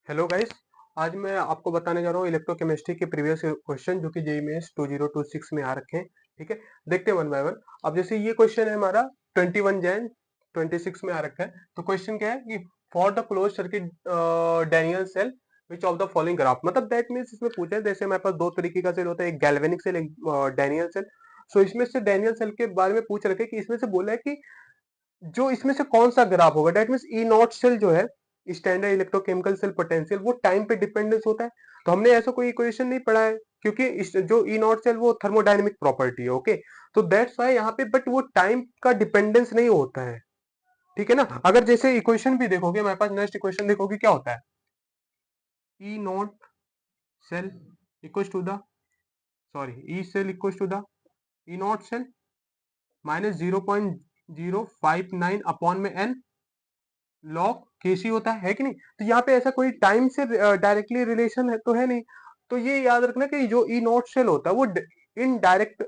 Hello guys. आज मैं आपको बताने जा रहा हूँ इलेक्ट्रोकेमिस्ट्री के प्रीवियस क्वेश्चन जो कि जेईई मेंस 2026 में आ रखे हैं। ठीक है, देखते हैं वन बाय वन। अब जैसे ये क्वेश्चन है हमारा 21 जैन 26 में आ रखा है। तो क्वेश्चन क्या है कि for the close circuit Daniell cell which of the following graph, मतलब दैट मींस इसमें पूछा है जैसे हमारे पास दो तरीके का सेल होता है, एक गैल्वेनिक सेल, एक डैनियल सेल। सो इसमें से डैनियल सेल के बारे में पूछ रखे कि इसमें से बोला है कि जो इसमें से कौन सा ग्राफ होगा, that means E not cell जो है स्टैंडर्ड इलेक्ट्रोकेमिकल सेल पोटेंशियल, वो टाइम पे डिपेंडेंस होता है। तो हमने ऐसा कोई इक्वेशन नहीं पढ़ा है क्योंकि जो ई नॉट सेल वो थर्मोडायनेमिक प्रॉपर्टी है। ओके, तो दैट्स व्हाई यहाँ पे बट वो टाइम का डिपेंडेंस नहीं होता है। ठीक है ना। अगर जैसे इक्वेशन भी देखोगे, हमारे पास नेक्स्ट इक्वेशन देखोगे क्या होता है, E not cell equal to the E cell equal to the E not cell minus 0.059 upon में एन लॉग केसी होता है कि नहीं। तो यहाँ पे ऐसा कोई टाइम से डायरेक्टली रिलेशन है तो है नहीं। तो ये याद रखना कि जो ई नॉट सेल होता है वो इनडायरेक्ट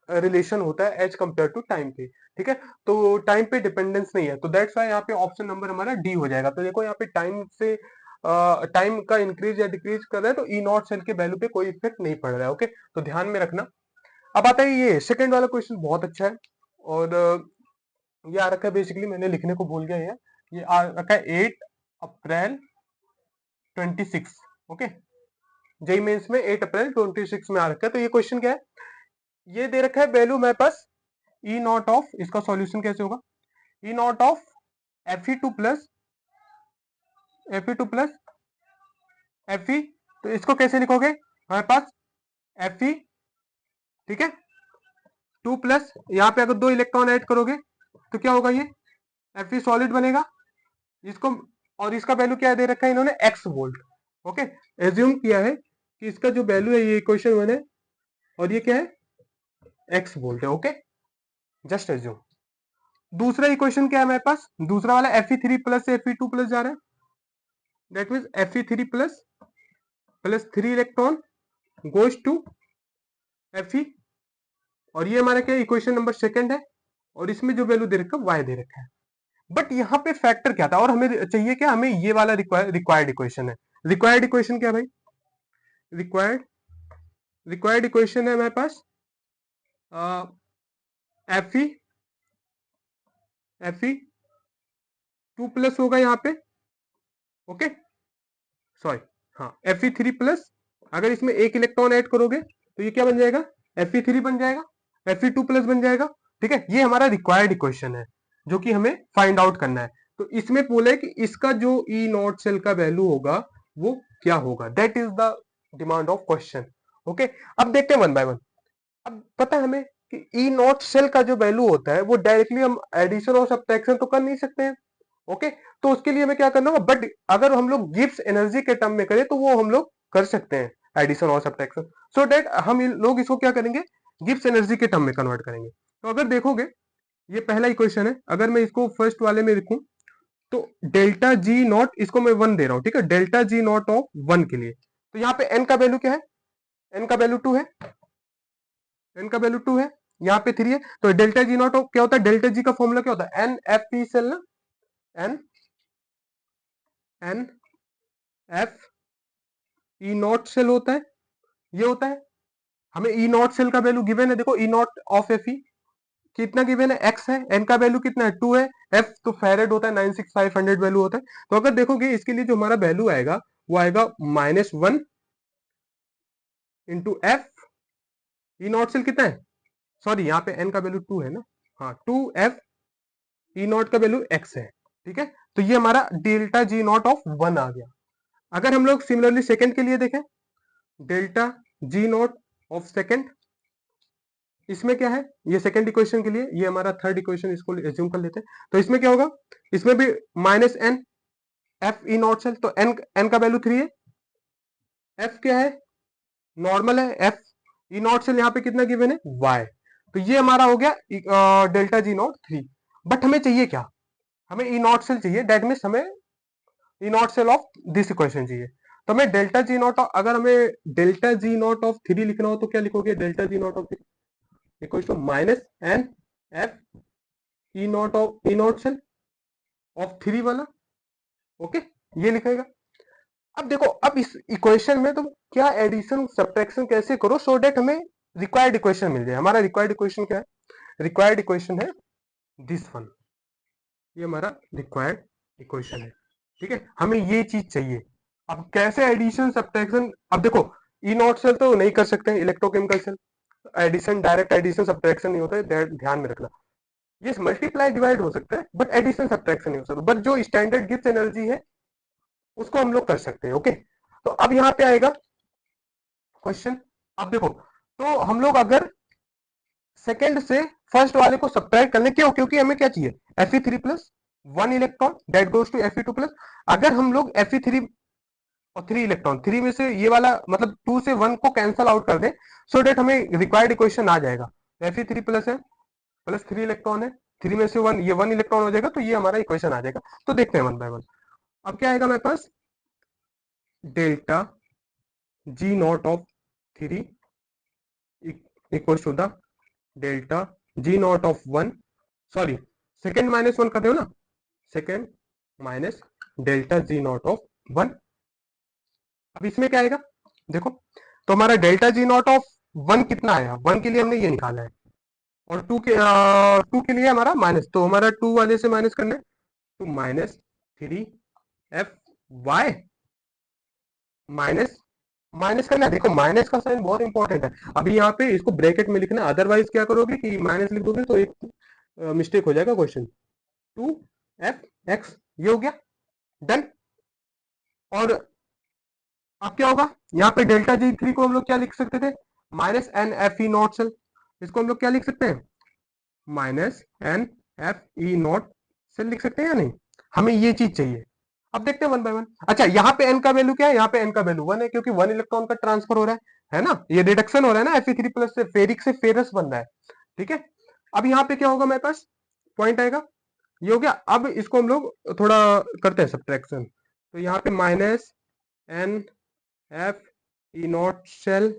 रिलेशन होता है एज कंपेयर टू टाइम पे। ठीक है, तो टाइम पे डिपेंडेंस नहीं है, तो दैट्स वाई यहाँ पे ऑप्शन नंबर हमारा डी हो जाएगा। तो देखो यहाँ पे टाइम से टाइम का इंक्रीज या डिक्रीज कर रहा है तो ई नॉट सेल के वैल्यू पे कोई इफेक्ट नहीं पड़ रहा है। ओके, तो ध्यान में रखना। अब आता है ये सेकंड वाला क्वेश्चन, बहुत अच्छा है। और ये आ रखा है, बेसिकली मैंने लिखने को भूल गया ये आ रखा है 8 अप्रैल 26। ओके, जेई मेंस में 8 अप्रैल 26 में आ रखा है। तो ये क्वेश्चन क्या है, ये दे रखा है वैल्यू मेरे पास ई नॉट ऑफ, इसका सॉल्यूशन कैसे होगा, E not of Fe2 plus Fe। तो इसको कैसे लिखोगे, हमारे पास Fe, ठीक है, 2 प्लस, यहाँ पे अगर 2 इलेक्ट्रॉन ऐड करोगे तो क्या होगा, ये Fe सॉलिड बनेगा। इसको और इसका वैल्यू क्या दे रखा है इन्होंने, एक्स वोल्ट। ओके, एज्यूम किया है कि इसका जो वैल्यू है ये इक्वेशन 1 है और ये क्या है, एक्स वोल्ट है। Okay, just assume. दूसरा इक्वेशन क्या है हमारे पास, दूसरा वाला Fe3 प्लस से Fe2 प्लस जा रहा है, that mean Fe3 plus plus 3 electron goes to Fe। और ये हमारा क्या इक्वेशन नंबर सेकंड है, और इसमें जो वैल्यू दे रखा है वाई दे रखा है। बट यहाँ पे फैक्टर क्या था, और हमें चाहिए क्या, हमें ये वाला रिक्वायर्ड इक्वेशन है। रिक्वायर्ड इक्वेशन क्या भाई, रिक्वायर्ड रिक्वायर्ड इक्वेशन है हमारे पास Fe 2 प्लस होगा यहाँ पे। ओके, सॉरी, हाँ, Fe3 प्लस, अगर इसमें एक इलेक्ट्रॉन ऐड करोगे तो ये क्या बन जाएगा, Fe3 बन जाएगा, Fe2 प्लस बन जाएगा। ठीक है, ये हमारा रिक्वायर्ड इक्वेशन है जो कि हमें फाइंड आउट करना है। तो इसमें बोला है कि इसका जो ई नॉट सेल का वैल्यू होगा वो क्या होगा, that is the demand of question. Okay, अब देखते हैं वन बाय वन। अब पता है हमें कि ई नॉट सेल का जो वैल्यू होता है वो डायरेक्टली हम एडिशन और सब्ट्रैक्शन तो कर नहीं सकते हैं। ओके, तो उसके लिए हमें क्या करना होगा, बट अगर हम लोग गिब्स एनर्जी के टर्म में करें तो वो हम लोग कर सकते हैं, एडिशन और सब्ट्रैक्शन। सो दैट हम लोग इसको क्या करेंगे, गिब्स एनर्जी के टर्म में कन्वर्ट करेंगे। तो अगर देखोगे ये पहला इक्वेशन है, अगर मैं इसको फर्स्ट वाले में लिखूं तो डेल्टा जी नॉट, इसको मैं 1 दे रहा हूं, ठीक है, डेल्टा जी नॉट ऑफ 1 के लिए। तो यहाँ पे एन का वैल्यू क्या है, एन का वैल्यू 2 है, एन का वैल्यू 2 है, यहाँ पे 3 है। तो डेल्टा जी नॉट क्या होता है, डेल्टा जी का फॉर्मूला क्या होता है, एन एफ पी सेल ना, N N F E not cell होता है, ये होता है। हमें ई नॉट सेल का वैल्यू गिवन है, देखो E not of F E कितना गिवन है, एक्स है, एन का वैल्यू कितना है 2 है, एफ तो फेरेड होता है, 96500 वैल्यू होता है। तो अगर देखोगे इसके लिए जो हमारा वैल्यू आएगा वो आएगा -1 into F. E not cell कितना है, सॉरी यहाँ पे एन का वैल्यू 2 है ना, हाँ, 2 एफ ई नॉट का वैल्यू एक्स है। ठीक है, तो ये हमारा डेल्टा जी नॉट ऑफ 1 आ गया। अगर हम लोग सिमिलरली सेकंड के लिए देखें, delta G naught of second, इसमें क्या है, ये सेकंड इक्वेशन के लिए, ये हमारा थर्ड इक्वेशन, इसको एज्यूम कर लेते हैं। तो इसमें क्या होगा, इसमें भी -n F E not cell, तो एन का वैल्यू 3 है, एफ क्या है, नॉर्मल है, एफ ई नॉट सेल यहाँ पे कितना गिवन है, वाई। तो ये हमारा हो गया डेल्टा जी नॉट 3। बट हमें चाहिए क्या, हमें ई नॉट सेल चाहिए, दैट मीन्स हमें E not cell of this equation चाहिए। तो हमें डेल्टा जी नॉट, अगर हमें डेल्टा जी नॉट ऑफ 3 लिखना हो तो क्या लिखोगे, delta G naught of 3 equal to -n F E not cell of 3 वाला। ओके, ये लिखेगा। अब देखो, अब इस इक्वेशन में तुम क्या एडिशन सब्ट्रैक्शन कैसे करो सो डेट हमें रिक्वायर्ड इक्वेशन मिल जाए। हमारा रिक्वायर्ड इक्वेशन क्या है? रिक्वायर्ड इक्वेशन है दिस वन, ये हमारा रिक्वायर्ड इक्वेशन है। ठीक है, हमें ये चीज चाहिए। अब कैसे एडिशन सब्ट्रैक्शन, अब देखो ई नॉट सेल तो नहीं कर सकते electrochemical cell, addition direct addition subtraction नहीं होता है, ध्यान में रखना। ये मल्टीप्लाई डिवाइड हो सकता है बट एडिशन सब्ट्रैक्शन नहीं हो सकता, बट जो स्टैंडर्ड गिब्स एनर्जी है उसको हम लोग कर सकते हैं। ओके, तो अब यहाँ पे आएगा क्वेश्चन। अब देखो, तो हम लोग अगर सेकंड से फर्स्ट वाले को सब्ट्रैक्ट कर ले, क्यों? क्योंकि हमें क्या चाहिए? Fe3 plus 1 electron that goes to Fe2 plus. अगर हम लोग Fe3 और 3 इलेक्ट्रॉन, 3 में से ये वाला मतलब 2 से 1 को कैंसल आउट कर दे सो डेट हमें रिक्वायर्ड इक्वेशन आ जाएगा। Fe3 प्लस है, प्लस 3 इलेक्ट्रॉन है, 3 में से 1, ये 1 इलेक्ट्रॉन हो जाएगा, तो ये हमारा इक्वेशन आ जाएगा। तो देखते हैं वन बाय वन। अब क्या आएगा मेरे पास? Delta G naught of 3 equal to the delta G naught of 1, sorry second minus 1 कर दो ना, second minus delta G naught of 1। अब इसमें क्या आएगा देखो, तो हमारा डेल्टा जी नॉट ऑफ 1 कितना आया? 1 के लिए हमने ये निकाला है, और 2 के लिए हमारा माइनस, तो हमारा 2 वाले से माइनस करना है, तो माइनस 3 Fy माइनस, माइनस करना है। देखो माइनस का साइन बहुत इंपॉर्टेंट है, अभी यहाँ पे इसको ब्रैकेट में लिखना है, अदरवाइज क्या करोगे कि माइनस लिख दोगे तो एक मिस्टेक हो जाएगा क्वेश्चन। 2Fx, ये हो गया डन। और अब क्या होगा? यहाँ पे डेल्टा जी थ्री को हम लोग क्या लिख सकते थे? Minus N F E not cell, इसको हम लोग क्या लिख सकते हैं? Minus N F E not cell लिख सकते हैं या नहीं? हमें ये चीज चाहिए। अब देखते हैं वन बाय वन। अच्छा, यहाँ पे एन का वैल्यू क्या है? यहाँ पे एन का वैल्यू 1 है, क्योंकि 1 इलेक्ट्रॉन का ट्रांसफर हो रहा है ना, ये रिडक्शन हो रहा है ना, Fe3 प्लस से फेरिक से फेरस बन रहा है। ठीक है, अब यहाँ पे क्या होगा मेरे पास? पॉइंट आएगा, ये हो गया। अब इसको हम लोग थोड़ा करते हैं सब्ट्रैक्शन, तो यहाँ पे minus N F E not cell,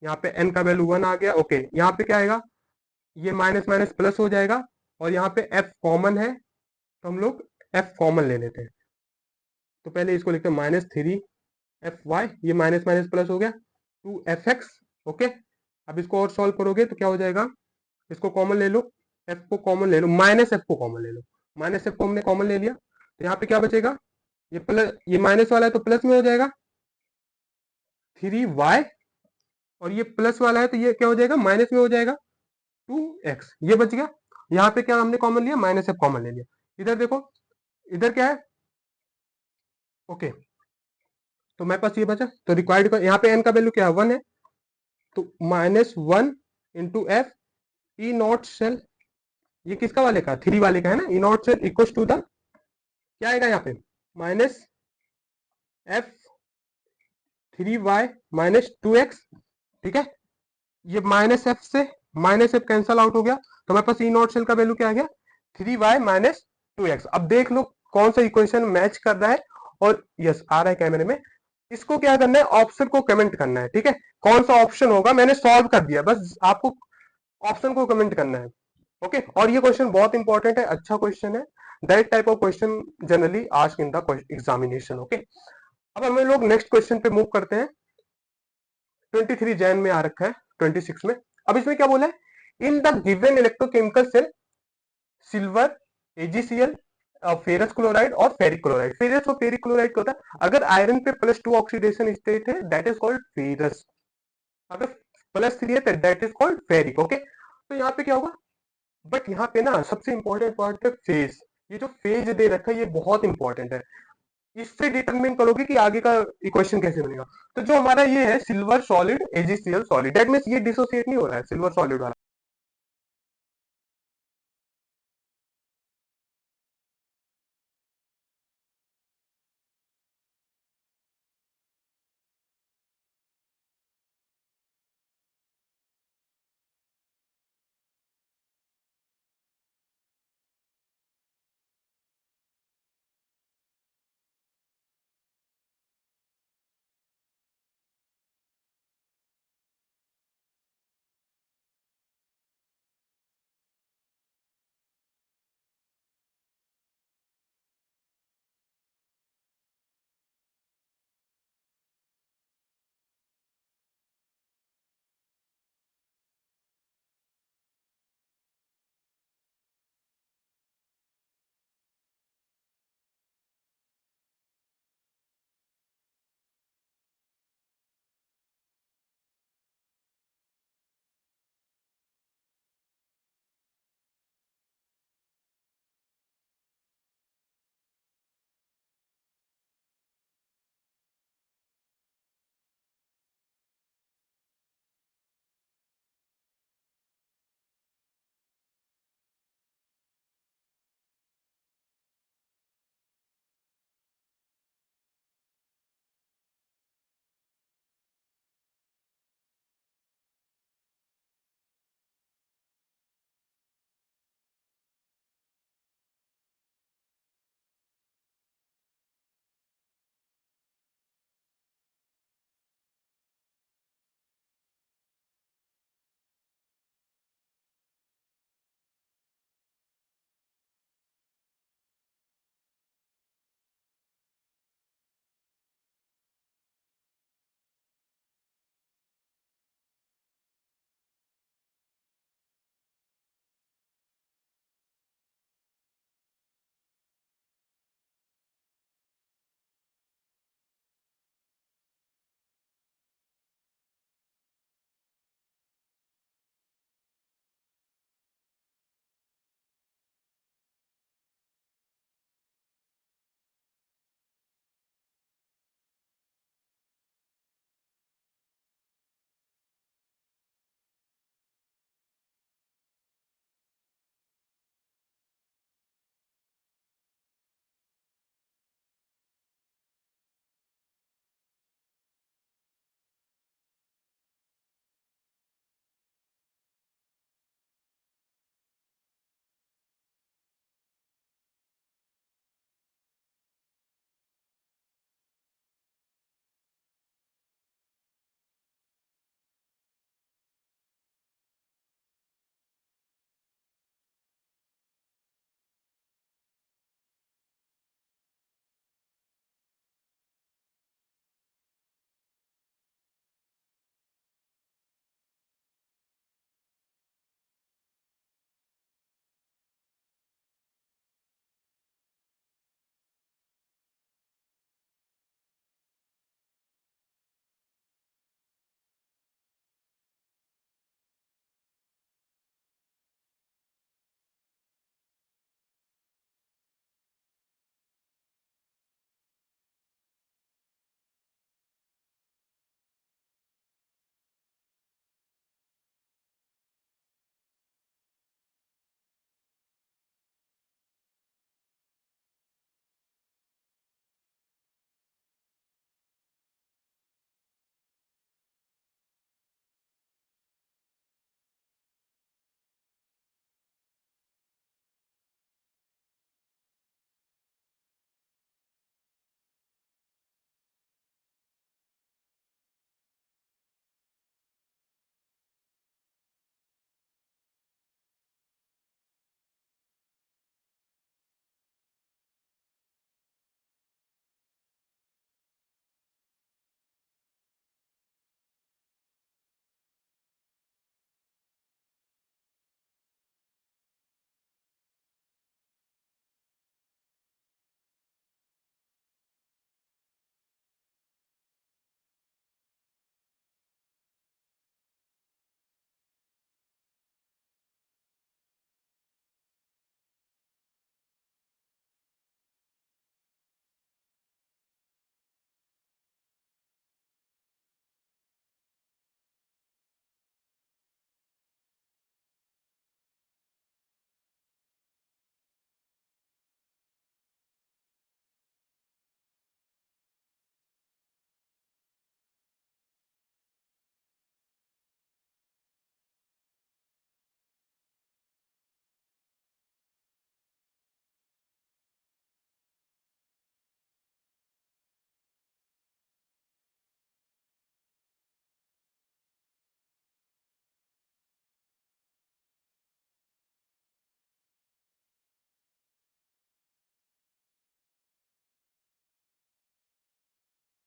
यहाँ पे एन का वैल्यू 1 आ गया। ओके, यहाँ पे क्या आएगा? ये माइनस माइनस प्लस हो जाएगा, और यहाँ पे एफ कॉमन है, तो हम लोग एफ कॉमन ले लेते हैं। तो पहले इसको लिखते हैं -3 Fy, ये माइनस माइनस प्लस हो गया 2Fx। ओके, अब इसको और सॉल्व करोगे तो क्या हो जाएगा? इसको कॉमन ले लो, एफ को कॉमन ले लो, माइनस एफ को कॉमन ले लो, माइनस एफ को हमने कॉमन ले लिया, तो यहाँ पे क्या बचेगा? ये प्लस, ये माइनस वाला है तो प्लस में हो जाएगा 3y, और ये प्लस वाला है तो ये क्या हो जाएगा? माइनस में हो जाएगा 2x, ये बच गया। यहाँ पे क्या हमने कॉमन लिया? माइनस एफ कॉमन ले लिया। इधर देखो, इधर क्या है? ओके, तो मेरे पास ये बचा, तो रिक्वायर्ड यहाँ पे एन का वैल्यू क्या है? 1 है, तो -1 × F ई नॉट सेल, ये किसका वाले का? 3 वाले का है ना, E not cell equal to the क्या आएगा यहाँ पे? -F3y -2x। ठीक है, ये माइनस एफ से माइनस एफ कैंसल आउट हो गया, तो मेरे पास ई नॉट सेल का वैल्यू क्या आ गया? 3y -2x। अब देख लो कौन सा इक्वेशन मैच कर रहा है, और यस आ रहा है कैमरे में। इसको क्या करना है? ऑप्शन को कमेंट करना है। ठीक है, कौन सा ऑप्शन होगा मैंने सॉल्व कर दिया, बस आपको ऑप्शन को कमेंट करना है। ओके, और ये क्वेश्चन बहुत इंपॉर्टेंट है, अच्छा क्वेश्चन है, that type of question generally asked in the examination. Okay, अब हम लोग नेक्स्ट क्वेश्चन पे मूव करते हैं। 23 जैन में आ रखा है, 26 में। अब इसमें क्या बोला है? In the given electrochemical cell silver, A G C L, ferrous chloride और फेरिक क्लोराइड। फेरस और फेरिक क्लोराइड क्या होता है? अगर आयरन पे +2 ऑक्सीडेशन स्टेट है दैट इज कॉल्ड फेरस, अगर +3 है that is called ferric. Okay, तो यहाँ पे क्या होगा? बट यहाँ पे ना सबसे इंपॉर्टेंट पार्ट है फेज। ये जो फेज दे रखा है ये बहुत इंपॉर्टेंट है, इससे डिटरमिन करोगे कि आगे का इक्वेशन कैसे बनेगा। तो जो हमारा ये है silver solid A G C L solid, that means ये डिसोसिएट नहीं हो रहा है सिल्वर सॉलिड वाला।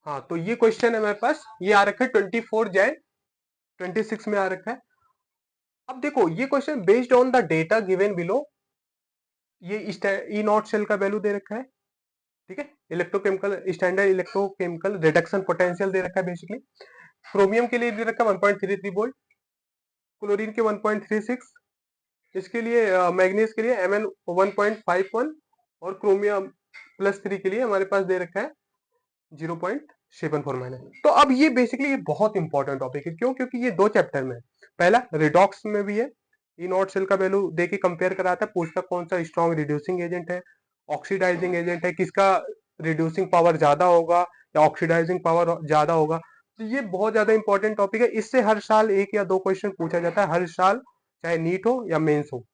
हाँ, तो ये क्वेश्चन है मेरे पास, ये आ रखा है 24 जैन 26 में आ रखा है। अब देखो ये question based on the data given below, ये ई नॉट सेल का वैल्यू दे रखा है, ठीक है। Electrochemical standard electrochemical reduction potential दे रखा है बेसिकली। क्रोमियम के लिए दे रखा है 1.33 वोल्ट, क्लोरीन के 1.36, इसके लिए मैग्नीज के लिए Mn 1.51 और क्रोमियम +3 के लिए हमारे पास दे रखा है 0.74 माइनस। तो अब ये बेसिकली ये बहुत इंपॉर्टेंट टॉपिक है, क्यों? क्योंकि ये दो चैप्टर में है। पहला रिडॉक्स में भी है, ई नॉट सेल का वैल्यू देके कंपेयर कराता है, पूछता कौन सा स्ट्रॉन्ग रिड्यूसिंग एजेंट है, ऑक्सीडाइजिंग एजेंट है, किसका रिड्यूसिंग पावर ज्यादा होगा या ऑक्सीडाइजिंग पावर ज्यादा होगा। तो ये बहुत ज्यादा इंपॉर्टेंट टॉपिक है, इससे हर साल 1 या 2 क्वेश्चन पूछा जाता है, हर साल, चाहे नीट हो या मेंस हो,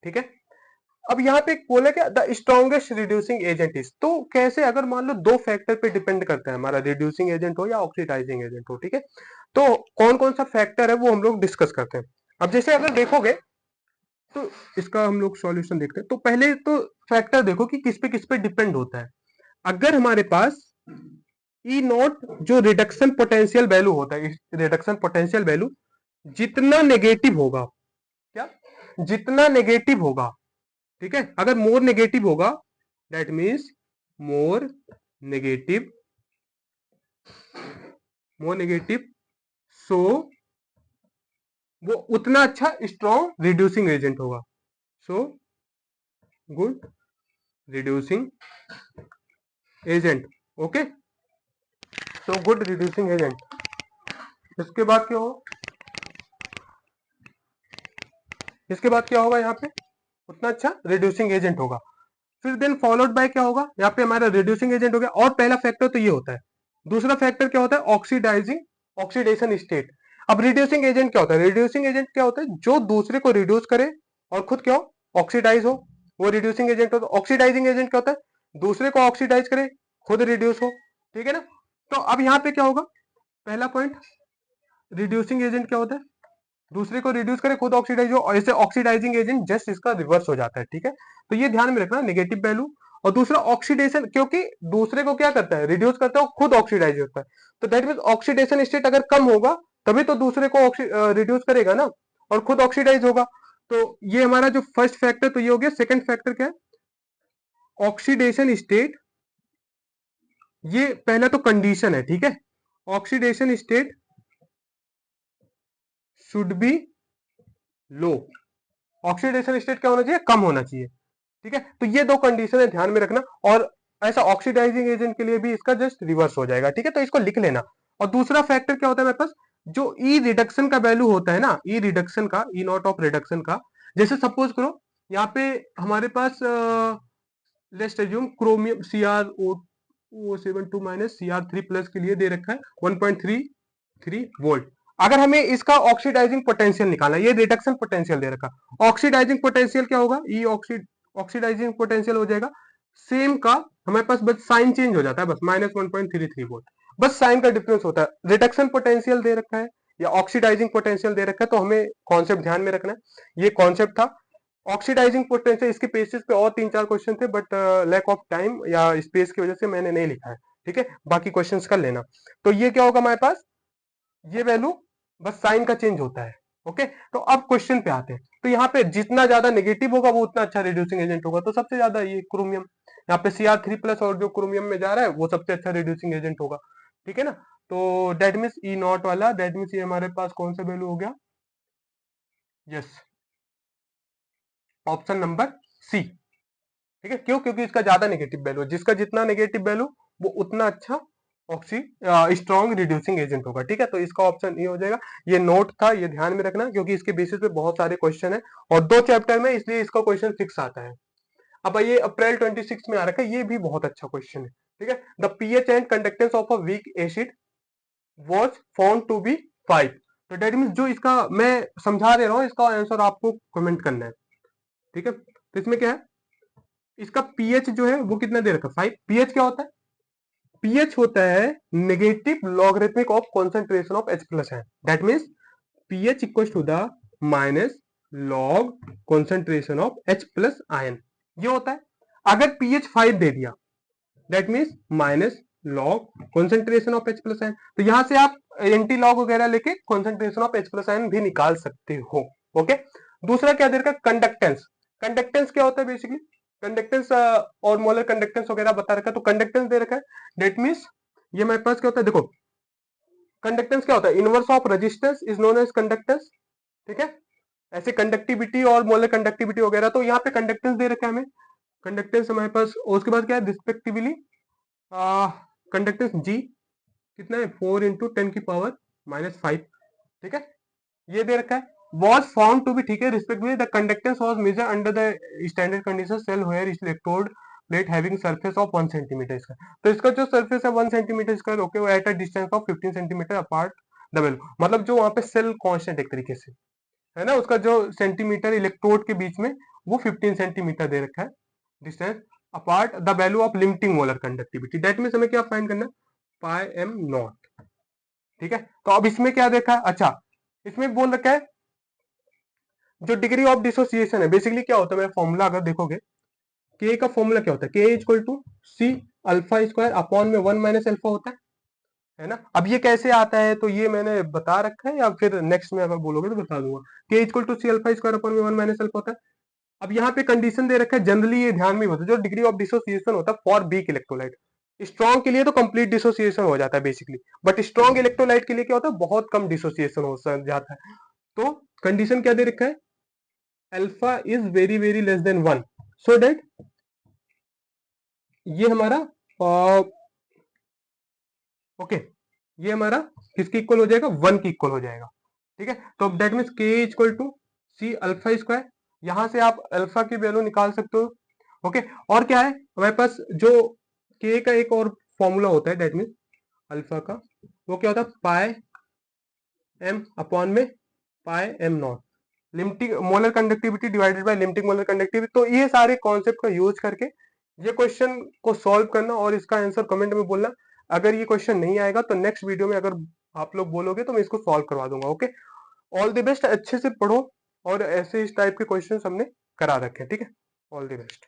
ठीक है। अब यहाँ पे एक बोला क्या, the strongest reducing agent is, तो कैसे, अगर मान लो दो फैक्टर पे डिपेंड करता है हमारा, रिड्यूसिंग एजेंट हो या ऑक्सीडाइजिंग एजेंट हो, ठीक है। तो कौन कौन सा फैक्टर है वो हम लोग डिस्कस करते हैं। अब जैसे अगर देखोगे तो इसका हम लोग सॉल्यूशन देखते हैं। तो पहले तो फैक्टर देखो कि किस पे डिपेंड होता है। अगर हमारे पास ई नॉट जो रिडक्शन पोटेंशियल वैल्यू होता है, रिडक्शन पोटेंशियल वैल्यू जितना नेगेटिव होगा, क्या, जितना नेगेटिव होगा, ठीक है, अगर मोर नेगेटिव होगा, that means more negative, more negative, so वो उतना अच्छा स्ट्रॉन्ग रिड्यूसिंग एजेंट होगा, so good reducing agent, okay, so good reducing agent. इसके बाद क्या हो, इसके बाद क्या होगा, यहाँ पे उतना अच्छा रिड्यूसिंग एजेंट होगा। फिर देन फॉलोड बाय क्या होगा, यहाँ पे हमारा रिड्यूसिंग एजेंट हो गया, और पहला फैक्टर तो ये होता है। दूसरा फैक्टर क्या होता है, ऑक्सीडाइजिंग, ऑक्सीडेशन स्टेट। अब रिड्यूसिंग एजेंट क्या होता है, रिड्यूसिंग एजेंट क्या होता है, जो दूसरे को रिड्यूस करे और खुद क्या हो, ऑक्सीडाइज हो, वो रिड्यूसिंग एजेंट होता है। ऑक्सीडाइजिंग एजेंट क्या होता है, दूसरे को ऑक्सीडाइज करे, खुद रिड्यूस हो, ठीक है ना। तो अब यहाँ पे क्या होगा, पहला पॉइंट, रिड्यूसिंग एजेंट क्या होता है, दूसरे को रिड्यूस करे, खुद ऑक्सीडाइज हो, और ऐसे ऑक्सीडाइजिंग एजेंट जस्ट इसका रिवर्स हो जाता है, ठीक है। तो ये ध्यान में रखना, नेगेटिव वैल्यू। और दूसरा ऑक्सीडेशन, क्योंकि दूसरे को क्या करता है, रिड्यूस करता है, खुद ऑक्सीडाइज होता है, तो दैट मीन ऑक्सीडेशन स्टेट अगर कम होगा तभी तो दूसरे को रिड्यूस करेगा ना, और खुद ऑक्सीडाइज होगा। तो ये हमारा जो फर्स्ट फैक्टर तो ये हो गया। सेकंड फैक्टर क्या है, ऑक्सीडेशन स्टेट, ये पहला तो कंडीशन है, ठीक है। Oxidation state should be low, oxidation state क्या होना चाहिए, कम होना चाहिए, ठीक है। तो ये दो कंडीशन है, ध्यान में रखना। और ऐसा ऑक्सीडाइजिंग एजेंट के लिए भी इसका जस्ट रिवर्स हो जाएगा, ठीक है, तो इसको लिख लेना। और दूसरा फैक्टर क्या होता है मेरे पास, जो ई रिडक्शन का वैल्यू होता है ना, ई रिडक्शन का, ई नॉट ऑफ रिडक्शन का, जैसे सपोज करो यहाँ पे हमारे पास let's assume chromium Cr O72 - Cr3+ के लिए दे रखा है 1.33 वोल्ट। अगर हमें इसका ऑक्सीडाइजिंग पोटेंशियल निकालना है, ये रिडक्शन पोटेंशियल दे रखा, ऑक्सीडाइजिंग पोटेंशियल क्या होगा, ई ऑक्सीडाइजिंग पोटेंशियल हो जाएगा सेम का, हमारे पास बस साइन चेंज हो जाता है, बस -1.33 वोल्ट, बस साइन का डिफरेंस होता है। रिडक्शन पोटेंशियल दे रखा है या ऑक्सीडाइजिंग पोटेंशियल दे रखा है, तो हमें कॉन्सेप्ट ध्यान में रखना है, ये कॉन्सेप्ट था। ऑक्सीडाइजिंग पोटेंशियल, इसके बेसिस पे और 3-4 क्वेश्चन थे, बट लैक ऑफ टाइम या स्पेस की वजह से मैंने नहीं लिखा है, ठीक है, बाकी क्वेश्चंस कर लेना। तो ये क्या होगा हमारे पास, ये वैल्यू बस साइन का चेंज होता है, ओके। तो अब क्वेश्चन पे आते हैं। तो यहाँ पे जितना ज्यादा नेगेटिव होगा वो उतना अच्छा रिड्यूसिंग एजेंट होगा, तो सबसे ज्यादा ये क्रोमियम, यहाँ पे Cr3+ और जो क्रोमियम में जा रहा है वो सबसे अच्छा रिड्यूसिंग एजेंट होगा, ठीक है ना। तो डेट मीन्स ई नॉट वाला, डेट मीन्स ये हमारे पास कौन सा वैल्यू हो गया, यस, ऑप्शन नंबर सी, ठीक है। क्यों, क्योंकि इसका ज्यादा नेगेटिव वैल्यू है, जिसका जितना नेगेटिव वैल्यू वो उतना अच्छा ऑक्सी स्ट्रॉन्ग रिड्यूसिंग एजेंट होगा, ठीक है। तो इसका ऑप्शन ये हो जाएगा। ये नोट था, ये ध्यान में रखना, क्योंकि इसके बेसिस पे बहुत सारे क्वेश्चन है और दो चैप्टर में, इसलिए इसका क्वेश्चन फिक्स आता है। अब ये अप्रैल 26 में आ रखा है, ये भी बहुत अच्छा क्वेश्चन है, ठीक है। The pH and conductance of a weak acid was found to be 5। तो डेट मीन जो इसका मैं समझा दे रहा हूँ, इसका आंसर आपको कमेंट करना है, ठीक है। तो इसमें क्या है, इसका पीएच जो है वो कितना दे रखा है, 5। पीएच क्या होता है, पीएच होता है negative logarithmic of concentration of H+ है, that means pH equal to the minus log concentration of H+ ion, ये होता है। अगर पीएच 5 दे दिया that means minus log concentration of H plus ion. तो यहां से आप एंटी लॉग वगैरह लेके concentration of H plus ion भी निकाल सकते हो। ओके, दूसरा क्या दे रखा है, कंडक्टेंस। कंडक्टेंस क्या होता है बेसिकली, कंडक्टेंस और मोलर कंडक्टेंस वगैरह बता रखा है। तो कंडक्टेंस दे रखा है, दैट मीन्स ये मेरे पास क्या होता है, देखो कंडक्टेंस क्या होता है, inverse of resistance is known as conductance. ठीक है, ऐसे कंडक्टिविटी और मोलर कंडक्टिविटी वगैरह, तो यहाँ पे कंडक्टेंस दे रखा है हमें, कंडक्टेंस हमारे पास। और उसके बाद क्या है, रिस्पेक्टिवली कंडक्टेंस जी कितना है, 4 × 10⁻⁵। ठीक है, ये दे रखा है। was found to be, ठीक है, respectively the conductance was measured under the standard condition cell where electrode plate having surface of 1 cm इसका। तो इसका जो surface है 1 cm इसका, ओके, वो at a distance of 15 cm apart the value, मतलब जो वहां पे सेल कांस्टेंट एक तरीके से है ना, उसका जो सेंटीमीटर इलेक्ट्रोड के बीच में वो 15 सेंटीमीटर दे रखा है distance apart the value of limiting molar conductivity. That means हमें क्या फाइंड करना है, पाई एम नॉट। ठीक है, तो अब इसमें क्या देखा है, अच्छा इसमें बोल रखा है जो डिग्री ऑफ डिसोसिएशन है, बेसिकली क्या होता है, मेरा फॉर्मूला अगर देखोगे, के का फॉर्मूला क्या होता है, K equal to C alpha square upon में 1 माइनस अल्फा होता है ना। अब ये कैसे आता है, तो ये मैंने बता रखा है, या फिर नेक्स्ट में अगर बोलोगे तो बता दूंगा। K equal to C alpha square upon में 1 माइनस अल्फा होता है। अब यहाँ पे कंडीशन दे रखा है, जनरली ये ध्यान में होता है, जो डिग्री ऑफ डिसोसिएशन होता है फॉर वीक इलेक्ट्रोलाइट। स्ट्रॉन्ग के लिए तो कंप्लीट डिसोसिएशन हो जाता है बेसिकली, बट स्ट्रॉन्ग इलेक्ट्रोलाइट के लिए क्या होता है, बहुत कम डिसोसिएशन हो जाता है। तो कंडीशन क्या दे रखा है, alpha is very very less than 1, so that ये हमारा ओके, ये हमारा किसकी इक्वल हो जाएगा, 1 की इक्वल हो जाएगा। ठीक है, तो that means K equal to C alpha square, यहां से आप अल्फा की वैल्यू निकाल सकते हो। ओके, और क्या है हमारे पास, जो के का एक और फॉर्मूला होता है, दैट मीन्स अल्फा का, वो क्या होता है, पाई एम अपॉन में pi M naught, limiting molar conductivity divided by limiting molar conductivity. तो ये सारे कॉन्सेप्ट का यूज करके ये क्वेश्चन को सॉल्व करना और इसका आंसर कमेंट में बोलना। अगर ये क्वेश्चन नहीं आएगा तो नेक्स्ट वीडियो में अगर आप लोग बोलोगे तो मैं इसको सॉल्व करवा दूंगा। ओके, ऑल द बेस्ट, अच्छे से पढ़ो, और ऐसे इस टाइप के क्वेश्चन हमने करा रखे हैं। ठीक है, ऑल द बेस्ट।